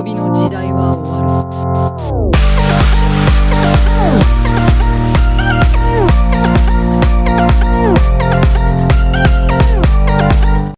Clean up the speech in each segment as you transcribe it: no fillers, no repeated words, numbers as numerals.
びの時代は終わる。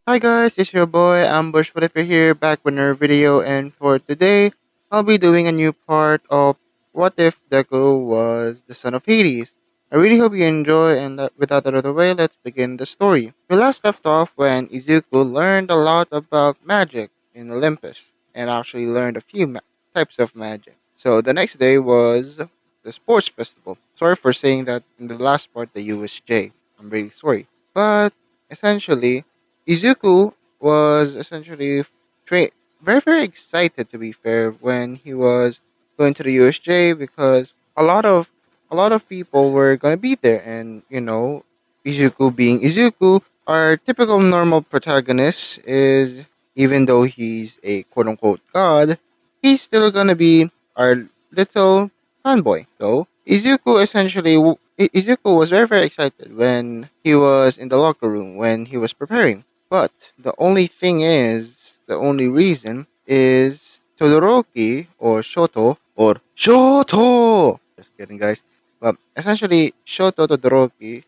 Hi guys, it's your boy Ambush Flipper here back with another video, and for today I'll be doing a new part of What If Deku Was the Son of Hades. I really hope you enjoy, and without other way, let's begin the story. We last left off when Izuku learned a lot about magic in Olympus and actually learned a few types of magic. So the next day was the sports festival. Sorry for saying that in the last part, the USJ. I'm really sorry. But essentially, Izuku was essentially tra- very excited, to be fair, when he was going to the USJ because a lot of a lot of people were gonna be there, and Izuku being Izuku, our typical normal protagonist is, even though he's a quote unquote god, he's still gonna be our little fanboy. So Izuku was very excited when he was in the locker room when he was preparing. But the only reason is Todoroki or Shoto. Just kidding, guys. But essentially, Shoto Todoroki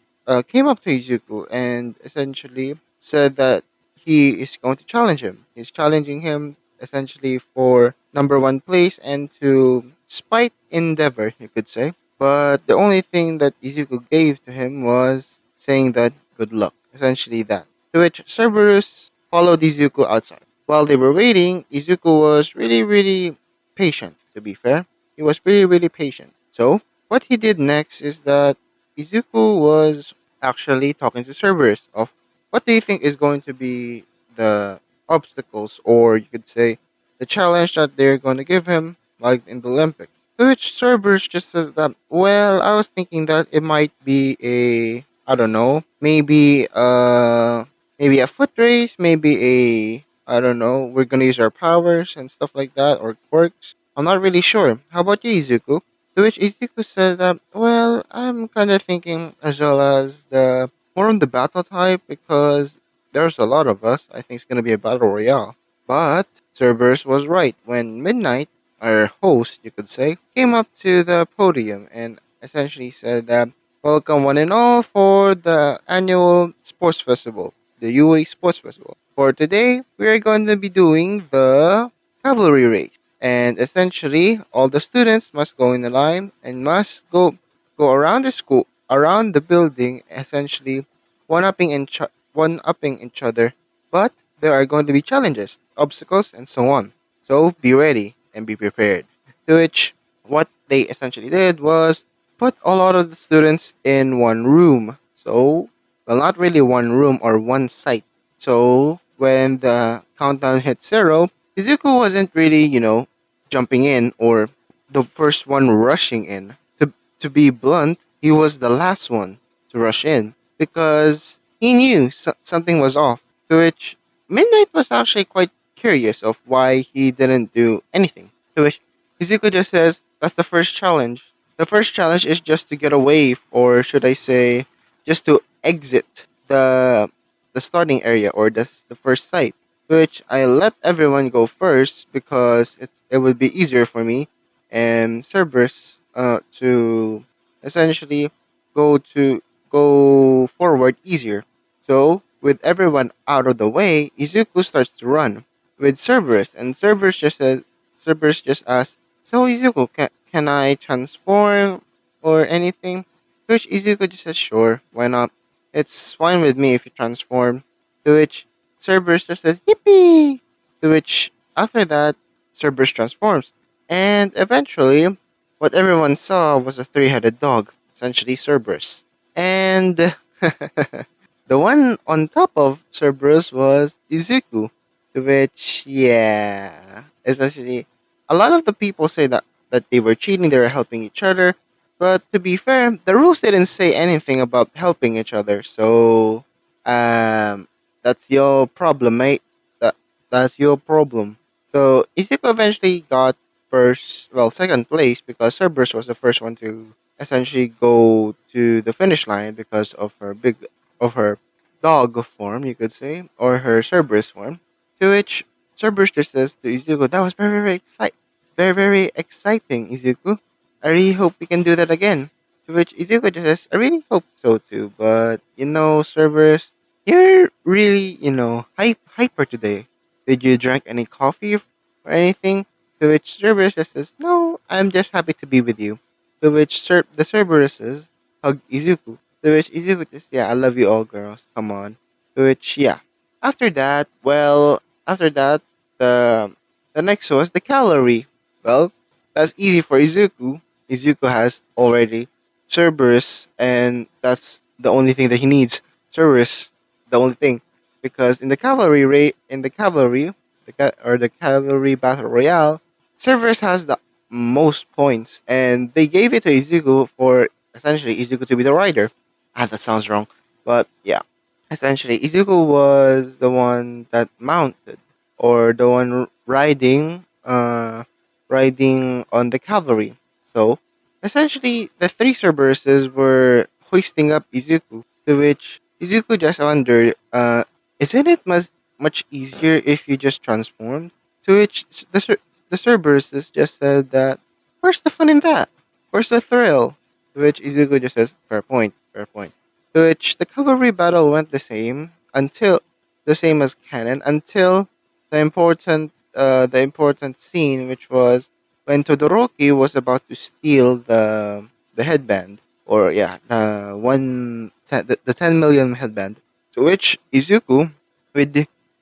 came up to Izuku and essentially said that he is going to challenge him. He's challenging him essentially for number one place and to spite endeavor, you could say. But the only thing that Izuku gave to him was saying that good luck. Essentially that. To which Cerberus followed Izuku outside. While they were waiting, Izuku was really patient, to be fair. He was really patient. So, what he did next is that Izuku was actually talking to Cerberus of what do you think is going to be the obstacles, or you could say the challenge that they're going to give him, like in the Olympics. To which Cerberus just says that, well, I was thinking that it might be I don't know, maybe a foot race, maybe I don't know, we're gonna use our powers and stuff like that, or quirks. I'm not really sure. How about you, Izuku? To which Izuku said that, well, I'm kind of thinking as well as the more on the battle type because there's a lot of us. I think it's gonna be a battle royale. But Cerberus was right. When Midnight, our host, you could say, came up to the podium and essentially said that, welcome one and all for the annual sports festival, the UA Sports Festival. For today, we are going to be doing the cavalry race. And essentially, all the students must go in a line and must go around the school, around the building, essentially one-upping each other. But there are going to be challenges, obstacles, and so on. So be ready and be prepared. To which, what they essentially did was put a lot of the students in one room. So, well, not really one room or one site. So, when the countdown hit zero, Izuku wasn't really, jumping in or the first one rushing in. To be blunt, he was the last one to rush in because he knew something was off. To which Midnight was actually quite curious of why he didn't do anything. To which Izuku just says, that's the first challenge. The first challenge is just to get away, or should I say, just to exit the starting area or the first site. Which I let everyone go first because it would be easier for me and Cerberus to essentially go forward easier. So with everyone out of the way, Izuku starts to run with Cerberus, and Cerberus just asks, "So Izuku, can I transform or anything?" To which Izuku just says, "Sure, why not? It's fine with me if you transform." To which Cerberus just says, "Yippee!" To which after that, Cerberus transforms, and eventually, what everyone saw was a three-headed dog, essentially Cerberus. And the one on top of Cerberus was Izuku, to which, yeah, essentially, a lot of the people say that they were cheating, they were helping each other, but to be fair, the rules didn't say anything about helping each other, so, that's your problem, mate. That, that's your problem. So, Izuku eventually got second place because Cerberus was the first one to essentially go to the finish line because of her dog form, you could say, or her Cerberus form. To which Cerberus just says to Izuku, "That was very very exciting, Izuku. I really hope we can do that again." To which Izuku just says, "I really hope so too, but Cerberus, you're really hyper today. Did you drink any coffee or anything?" To which Cerberus just says, "No, I'm just happy to be with you." To which the Cerberuses hug Izuku. To which Izuku just, "Yeah, I love you all, girls. Come on." To which, yeah. After that, after that, the the next was the calorie. Well, that's easy for Izuku. Izuku has already Cerberus, and that's the only thing that he needs. Cerberus, the only thing, because in the cavalry, the cavalry battle royale, Cerberus has the most points, and they gave it to Izuku for essentially Izuku to be the rider. Ah, that sounds wrong, but yeah. Essentially, Izuku was the one that mounted, or the one riding on the cavalry. So, essentially, the three Cerberuses were hoisting up Izuku, to which Izuku just wondered, isn't it much easier if you just transformed? To which the Cerberuses just said that, where's the fun in that? Where's the thrill? To which Izuku just says, fair point, fair point. To which the cavalry battle went the same as canon until the important scene, which was when Todoroki was about to steal the headband, or yeah, the 10 million headband. To which Izuku, with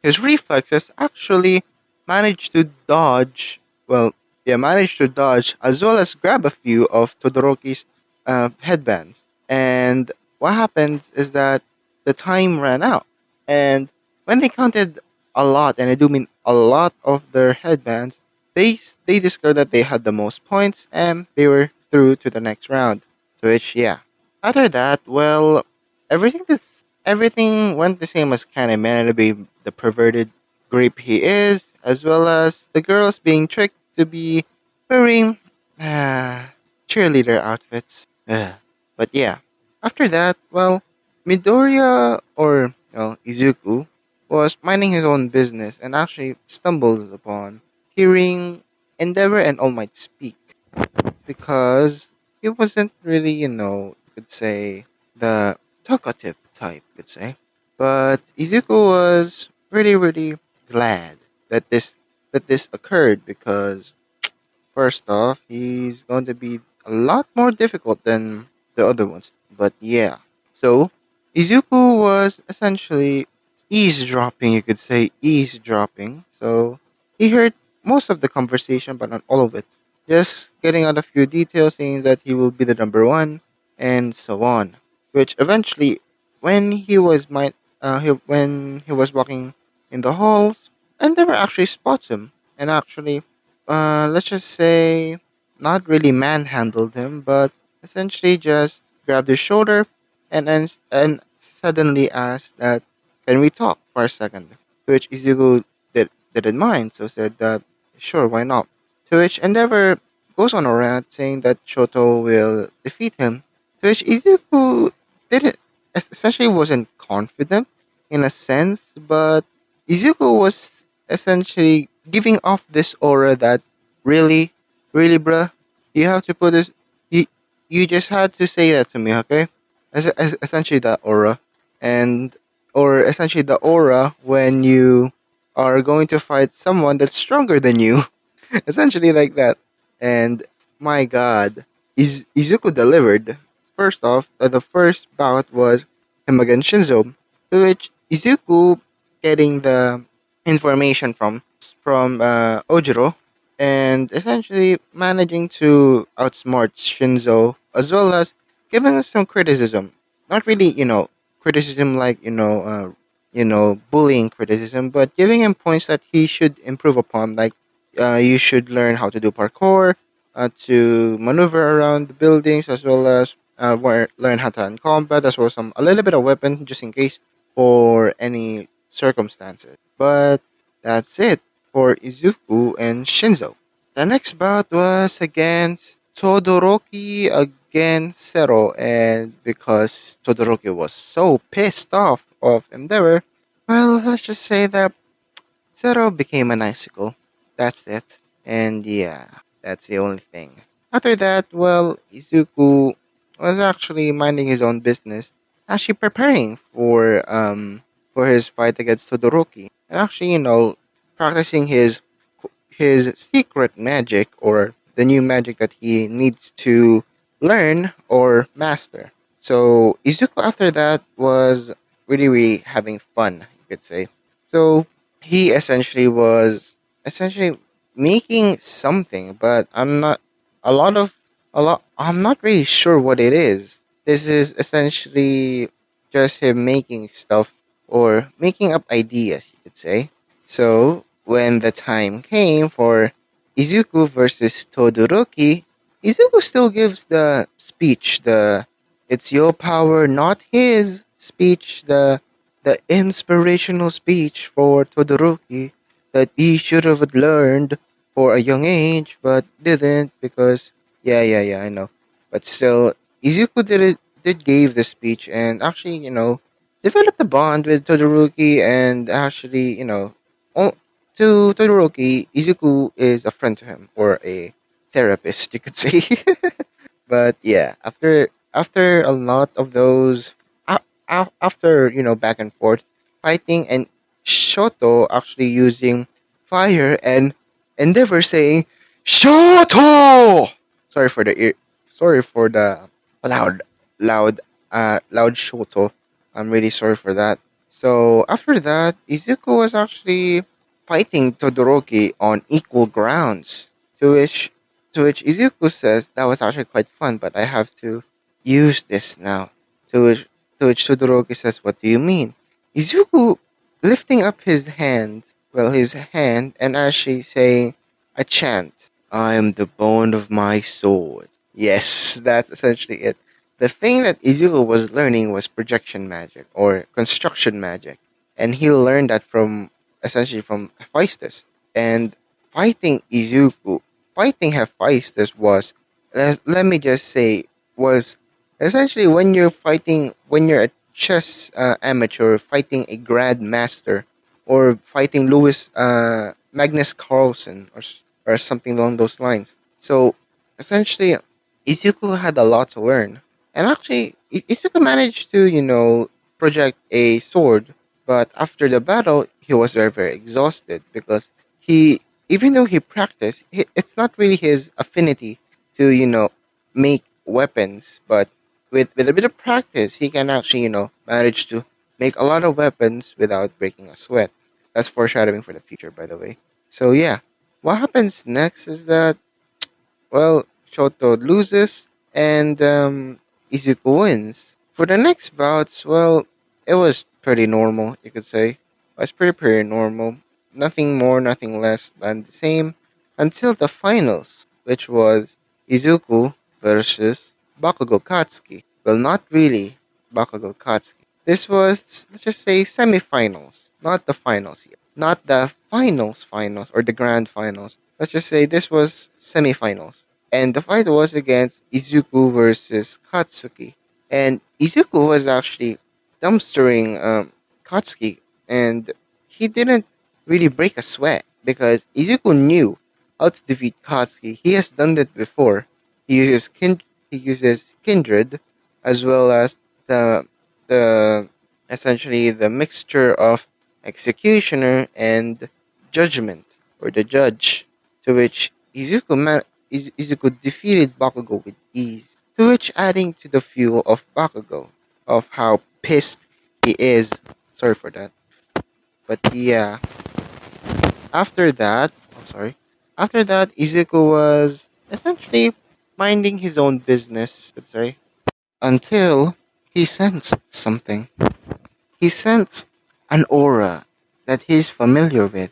his reflexes, actually managed to dodge. Well, yeah, managed to dodge as well as grab a few of Todoroki's headbands. And what happens is that the time ran out, and when they counted a lot, and I do mean a lot of their headbands, they discovered that they had the most points, and they were through to the next round. To which, yeah. After that, well, everything this everything went the same as Canon managed to be the perverted grape he is, as well as the girls being tricked to be wearing cheerleader outfits. But yeah, after that, well, Midoriya or Izuku was minding his own business and actually stumbles upon hearing Endeavor and All Might speak because he wasn't really, you could say, the talkative type, could say. But Izuku was really, really glad that this occurred because first off, he's going to be a lot more difficult than the other ones. But yeah. So, Izuku was essentially eavesdropping, you could say eavesdropping. So, he heard most of the conversation, but not all of it. Just getting out a few details saying that he will be the number one, and so on. Which eventually, when when he was walking in the halls, Endeavor actually spots him and actually let's just say, not really manhandled him, but essentially just grabbed his shoulder and suddenly asked that, "Can we talk for a second?" To which Izuku didn't mind, so said that, "Sure, why not?" To which Endeavor goes on a rant saying that Shoto will defeat him. To which Izuku didn't essentially wasn't confident in a sense, but Izuku was essentially giving off this aura that really, really, bruh, you have to put this. You you just had to say that to me, okay? Essentially that aura, and or essentially the aura when you are going to fight someone that's stronger than you, essentially like that. And my God, Izuku delivered. First off, the first bout was him against Shinzo, to which Izuku getting the information from Ojiro and essentially managing to outsmart Shinzo as well as giving us some criticism. Not really, criticism like bullying criticism, but giving him points that he should improve upon. Like, you should learn how to do parkour, to maneuver around the buildings, as well as learn how to hand combat, as well as a little bit of weapon just in case for any circumstances. But that's it for Izuku and Shinzo. The next bout was against Todoroki against Zero, and because Todoroki was so pissed off of Endeavor, well, let's just say that Zero became an icicle. That's it. And yeah, that's the only thing. After that, well, Izuku was actually minding his own business, actually preparing for his fight against Todoroki, and actually, practicing his secret magic or the new magic that he needs to learn or master. So Izuku after that was really having fun, you could say. So he essentially was essentially making something, but I'm not really sure what it is. This is essentially just him making stuff or making up ideas, you could say. So when the time came for Izuku versus Todoroki, Izuku still gives the speech, the "it's your power, not his" speech, the inspirational speech for Todoroki that he should have learned for a young age, but didn't because yeah, I know. But still, Izuku did gave the speech and actually, developed a bond with Todoroki and actually, oh, to Todoroki, Izuku is a friend to him or a therapist, you could say. But yeah, after a lot of those, after back and forth fighting, and Shoto actually using fire and Endeavor saying Shoto. Sorry for the ear. Sorry for the loud, loud Shoto. I'm really sorry for that. So after that, Izuku was actually fighting Todoroki on equal grounds, to which to which Izuku says that was actually quite fun, but I have to use this now. To which Todoroki says, "What do you mean?" Izuku lifting up his hand, and actually saying a chant. I am the bone of my sword. Yes, that's essentially it. The thing that Izuku was learning was projection magic or construction magic, and he learned that from essentially from Hephaestus. And fighting Izuku, fighting Hephaestus was, let me just say, was essentially when you're a chess amateur fighting a grandmaster or fighting Magnus Carlsen or something along those lines. So essentially, Izuku had a lot to learn, and actually, Izuku managed to project a sword, but after the battle, he was very exhausted because he even though he practiced, it's not really his affinity to make weapons, but with a bit of practice, he can actually manage to make a lot of weapons without breaking a sweat. That's foreshadowing for the future, by the way. So yeah, what happens next is that, well, Shoto loses and Izuku wins. For the next bouts, well, it was pretty normal, you could say. It was pretty normal. Nothing more, nothing less than the same until the finals, which was Izuku versus Bakugo Katsuki. Well, not really Bakugo Katsuki. This was, let's just say, semifinals, not the finals yet. Not the finals or the grand finals. Let's just say this was semifinals. And the fight was against Izuku versus Katsuki. And Izuku was actually dumpstering Katsuki, and he didn't really break a sweat because Izuku knew how to defeat Katsuki. He has done that before. He uses Kindred as well as the the essentially the mixture of executioner and judgment or the judge, to which Izuku defeated Bakugo with ease, to which adding to the fuel of Bakugo of how pissed he is. Sorry for that. But yeah, after that, I'm sorry. After that, Izuku was essentially minding his own business, let's say, until he sensed something. He sensed an aura that he's familiar with.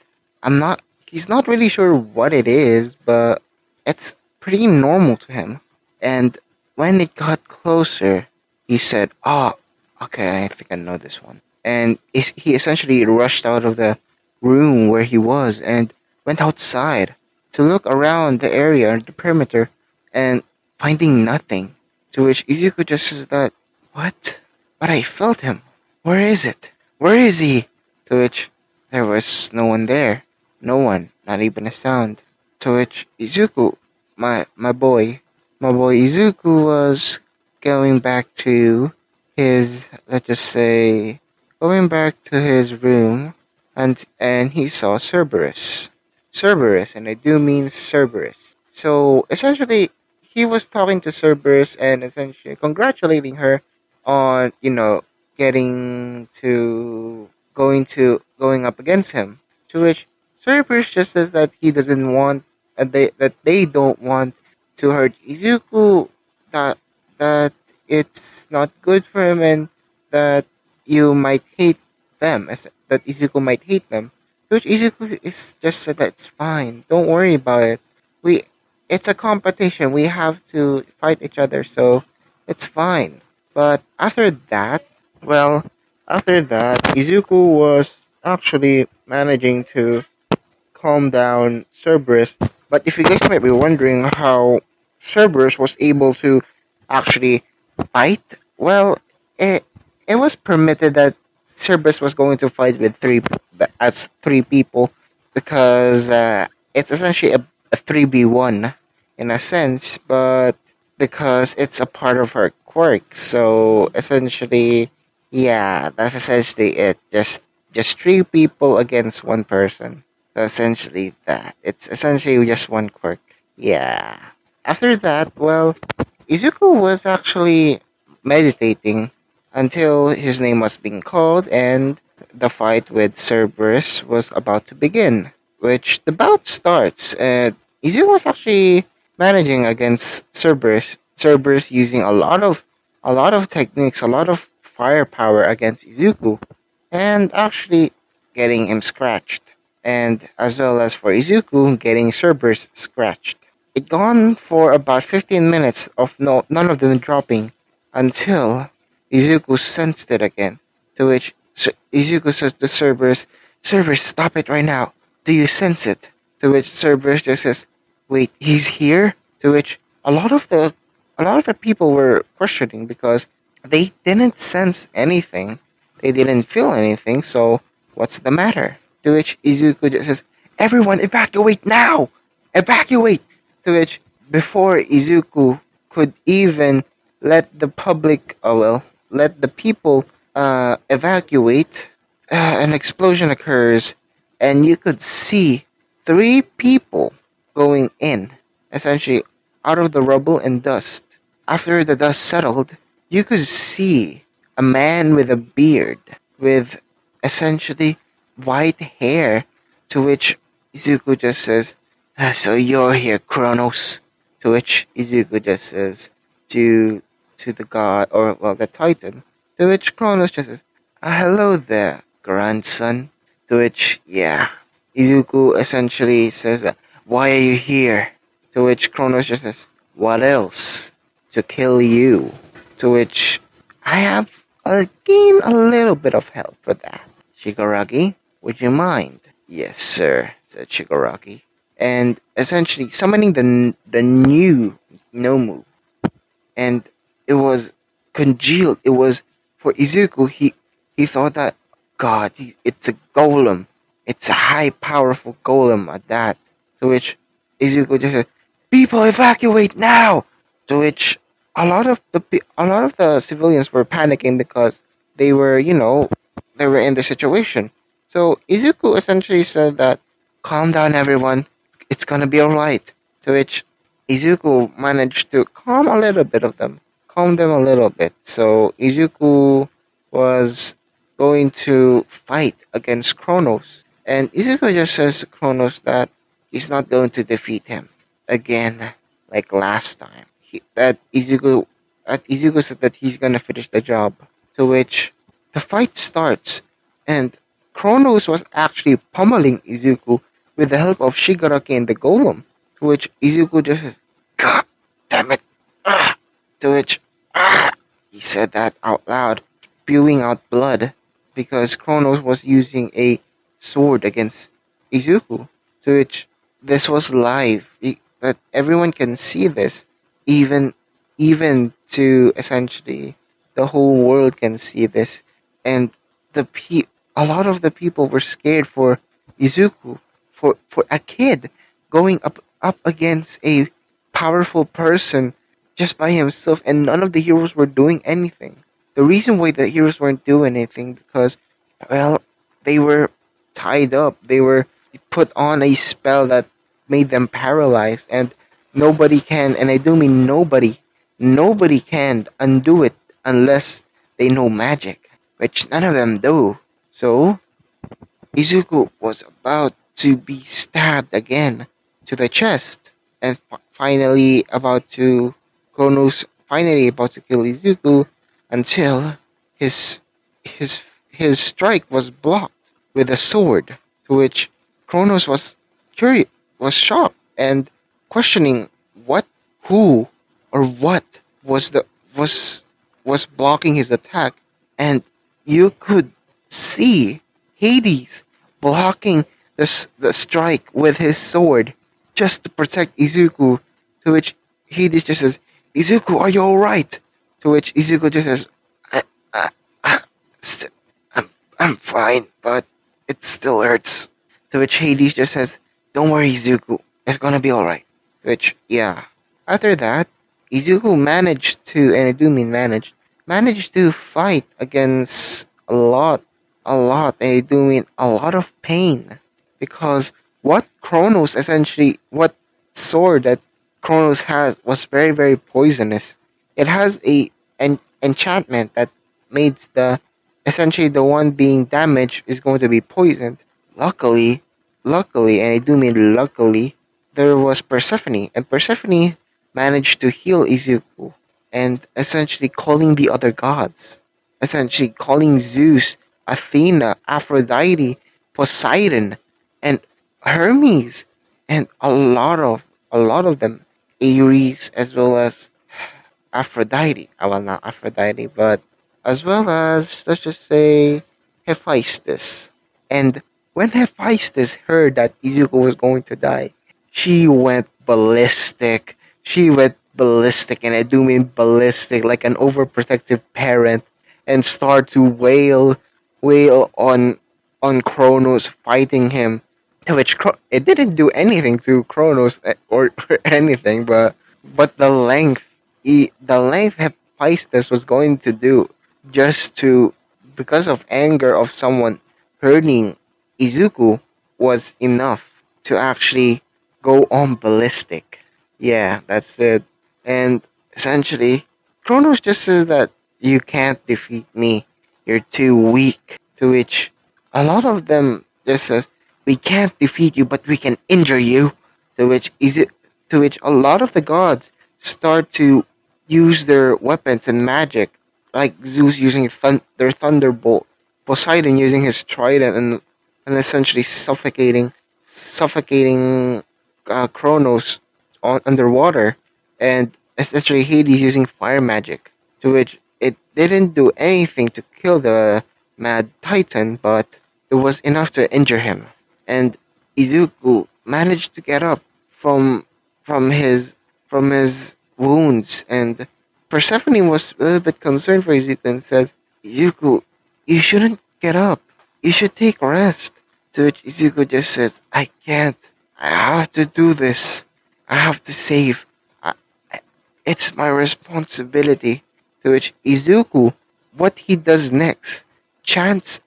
He's not really sure what it is, but it's pretty normal to him. And when it got closer, he said, "Oh, okay, I think I know this one." And he essentially rushed out of the room where he was and went outside to look around the area, the perimeter, and finding nothing. To which Izuku just says that, "What? But I felt him. Where is it? Where is he?" To which There was no one there. No one, not even a sound. To which Izuku, my boy Izuku was going back to his, let's just say, going back to his room, and he saw Cerberus. Cerberus, and I do mean Cerberus. So essentially, he was talking to Cerberus and essentially congratulating her on, getting to going up against him. To which Cerberus just says that he doesn't want, they don't want to hurt Izuku, that that it's not good for him, and that you might hate them, that Izuku might hate them. To which Izuku is just said that it's fine, don't worry about it. We it's a competition. We have to fight each other, so it's fine. But well, after that, Izuku was actually managing to calm down Cerberus. But if you guys might be wondering how Cerberus was able to actually fight, well, it was permitted that Cerberus was going to fight with three people because it's essentially a 3v1 in a sense, but because it's a part of her quirk, so essentially, yeah, that's essentially it. Just three people against one person. So essentially that. It's essentially just one quirk. Yeah. After that, well, Izuku was actually meditating until his name was being called and the fight with Cerberus was about to begin. Which the bout starts and Izuku was actually managing against Cerberus. Cerberus using a lot of techniques, a lot of firepower against Izuku, and actually getting him scratched, and as well as for Izuku getting Cerberus scratched. It gone for about 15 minutes of none of them dropping until Izuku sensed it again, to which Izuku says to Cerberus, Cerberus, stop it right now. Do you sense it? To which Cerberus just says, wait, he's here? To which a lot of the people were questioning because they didn't sense anything. They didn't feel anything, so what's the matter? To which Izuku just says, everyone evacuate now! Evacuate! To which, before Izuku could even let the public, let the people evacuate, an explosion occurs, and you could see three people going in, essentially out of the rubble and dust. After the dust settled, you could see a man with a beard, with essentially white hair, to which Izuku just says, so you're here, Kronos. To which Izuku just says to the god, or well, the Titan. To which Kronos just says, hello there, grandson. To which, yeah, Izuku essentially says, why are you here? To which Kronos just says, what else? To kill you. To which I have gained a little bit of help for that. Shigaraki, would you mind? Yes, sir, said Shigaraki. And essentially summoning the new Nomu, and it was congealed. It was for Izuku. He thought that God, it's a golem. It's a high, powerful golem at that. To which Izuku just said, "People evacuate now!" To which a lot of the civilians were panicking because they were, they were in the situation. So Izuku essentially said that, "Calm down, everyone. It's gonna be alright." To which Izuku managed to calm them a little bit. So Izuku was going to fight against Kronos, and Izuku just says to Kronos that he's not going to defeat him again like last time. Izuku said that he's gonna finish the job. To which the fight starts, and Kronos was actually pummeling Izuku with the help of Shigaraki and the Golem. To which Izuku just says, God damn it! Ah! To which, he said that out loud, spewing out blood, because Kronos was using a sword against Izuku. To which, this was live, that everyone can see this, even even to essentially the whole world can see this, and the pe a lot of the people were scared for Izuku, for a kid going up against a powerful person just by himself, and none of the heroes were doing anything. The reason why the heroes weren't doing anything because, well, they were tied up. They were put on a spell that made them paralyzed, and nobody can, and I do mean nobody can undo it unless they know magic, which none of them do. So, Izuku was about to be stabbed again to the chest, and finally about to Kronos finally about to kill Izuku until his his his strike was blocked with a sword, to which Kronos curious was shocked and questioning what, who, or what was the was was blocking his attack, and you could see Hades blocking the strike with his sword just to protect Izuku, to which Hades just says, Izuku, are you alright? To which Izuku just says, I, I, I, st- I'm, I'm fine, but it still hurts. To which Hades just says, don't worry, Izuku, it's gonna be alright. Which, yeah. After that, Izuku managed to, and I do mean managed to fight against and I do mean a lot of pain. Because what sword that Kronos has was very, very poisonous. It has an enchantment that made essentially the one being damaged is going to be poisoned. Luckily, and I do mean luckily, there was Persephone, and Persephone managed to heal Izuku, and essentially calling the other gods, essentially calling Zeus, Athena, Aphrodite, Poseidon, and Hermes, and a lot of them, Ares as well as Aphrodite. Well, not Aphrodite, but as well as, let's just say, Hephaestus. And when Hephaestus heard that Izuku was going to die, she went ballistic. She went ballistic, and I do mean ballistic, like an overprotective parent, and start to wail on Kronos, fighting him. To which it didn't do anything to Kronos or anything, but the length Hephaestus was going to do just to because of anger of someone hurting Izuku was enough to actually go on ballistic. Yeah, that's it. And essentially, Kronos just says that you can't defeat me. You're too weak. To which a lot of them just says, we can't defeat you, but we can injure you. To which is it? To which a lot of the gods start to use their weapons and magic, like Zeus using their thunderbolt, Poseidon using his trident, and essentially suffocating Kronos underwater, and essentially Hades using fire magic, to which it didn't do anything to kill the Mad Titan, but it was enough to injure him. And Izuku managed to get up from from his from his wounds, and Persephone was a little bit concerned for Izuku and says, Izuku, you shouldn't get up. You should take rest. To which Izuku just says, I can't. I have to do this. I have to save. I, it's my responsibility. To which Izuku, what he does next,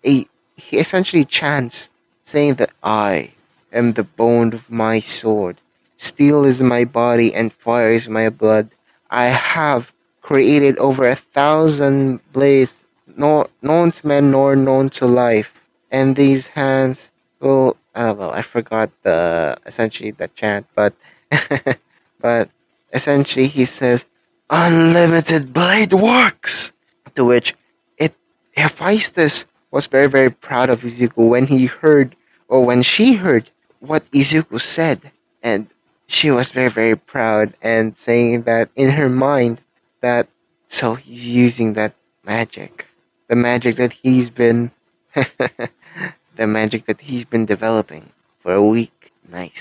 he essentially chants, saying that I am the bone of my sword. Steel is my body and fire is my blood. I have created over 1,000 blades, nor known to men nor known to life. And these hands will, well, I forgot essentially the chant, but, but essentially he says, unlimited blade works! To which it Hephaestus was very, very proud of Izuku when he heard, or when she heard what Izuku said, and she was very, very proud and saying that in her mind that so he's using that magic, the magic that he's been, the magic that he's been developing for a week. Nice.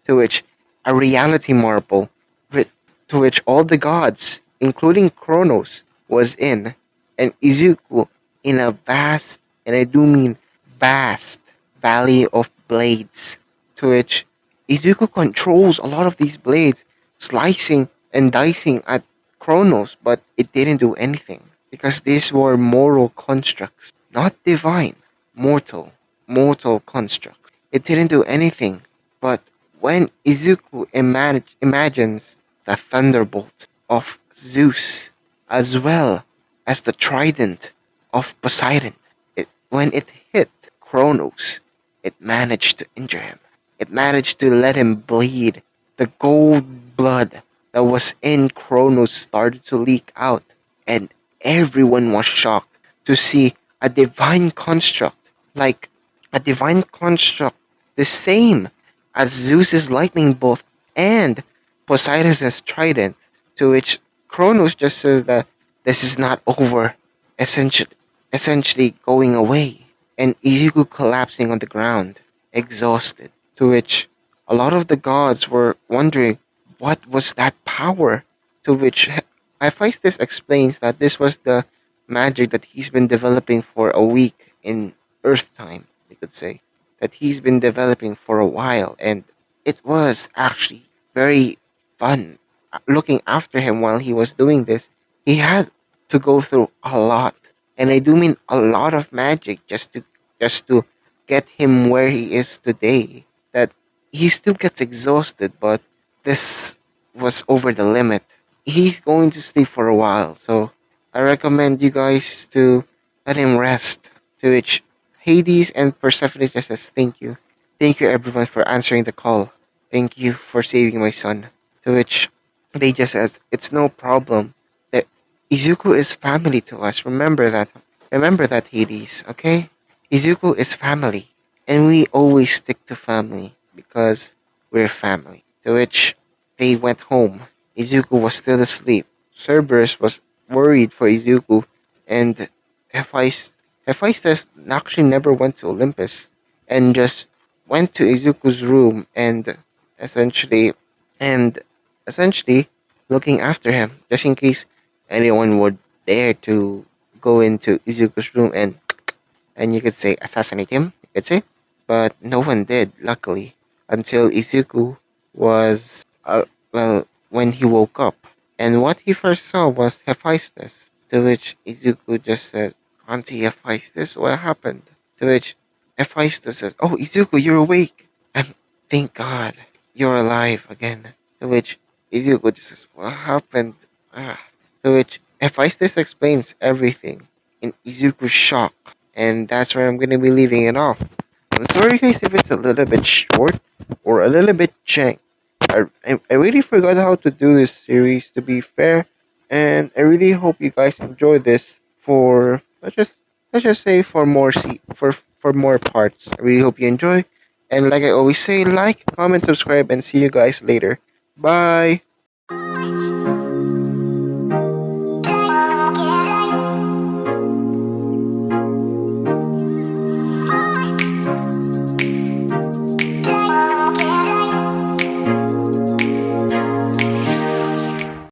To which a reality marble, with, to which all the gods, including Kronos, was in, and Izuku in a vast, and I do mean vast valley of blades, to which Izuku controls a lot of these blades, slicing and dicing at Kronos, but it didn't do anything because these were moral constructs, not divine, mortal, mortal constructs. It didn't do anything, but when Izuku imagines the thunderbolt of Zeus as well as the trident of Poseidon, when it hit Kronos, it managed to injure him. It managed to let him bleed. The gold blood that was in Kronos started to leak out, and everyone was shocked to see a divine construct, like a divine construct, the same as Zeus's lightning bolt and Poseidon's trident, to which Kronos just says that this is not over, essentially, essentially going away, and Izuku collapsing on the ground, exhausted, to which a lot of the gods were wondering what was that power, to which Hephaestus explains that this was the magic that he's been developing for a week in Earth time, you could say. That he's been developing for a while, and it was actually very fun looking after him while he was doing this. He had to go through a lot, and I do mean a lot of magic just to get him where he is today. That he still gets exhausted, but this was over the limit. He's going to sleep for a while, so I recommend you guys to let him rest. To which Hades and Persephone just says thank you. Thank you everyone for answering the call. Thank you for saving my son. To which they just says it's no problem. That Izuku is family to us. Remember that. Remember that, Hades, okay? Izuku is family. And we always stick to family because we're family. To which they went home. Izuku was still asleep. Cerberus was worried for Izuku, and Hephaestus actually never went to Olympus and just went to Izuku's room essentially and essentially looking after him just in case anyone would dare to go into Izuku's room and you could say assassinate him, you could say. But no one did, luckily, until Izuku was, well, when he woke up. And what he first saw was Hephaestus, to which Izuku just says, Auntie Hephaestus, what happened? To which Hephaestus says, Oh, Izuku, you're awake. And thank God, you're alive again. To which Izuku just says, What happened? Ah. To which Hephaestus explains everything in Izuku's shock. And that's where I'm going to be leaving it off. I'm sorry guys if it's a little bit short or a little bit jank. I really forgot how to do this series, to be fair, and I really hope you guys enjoy this for let's just say for more for more parts. I really hope you enjoy, and like I always say, like, comment, subscribe, and see you guys later. Bye.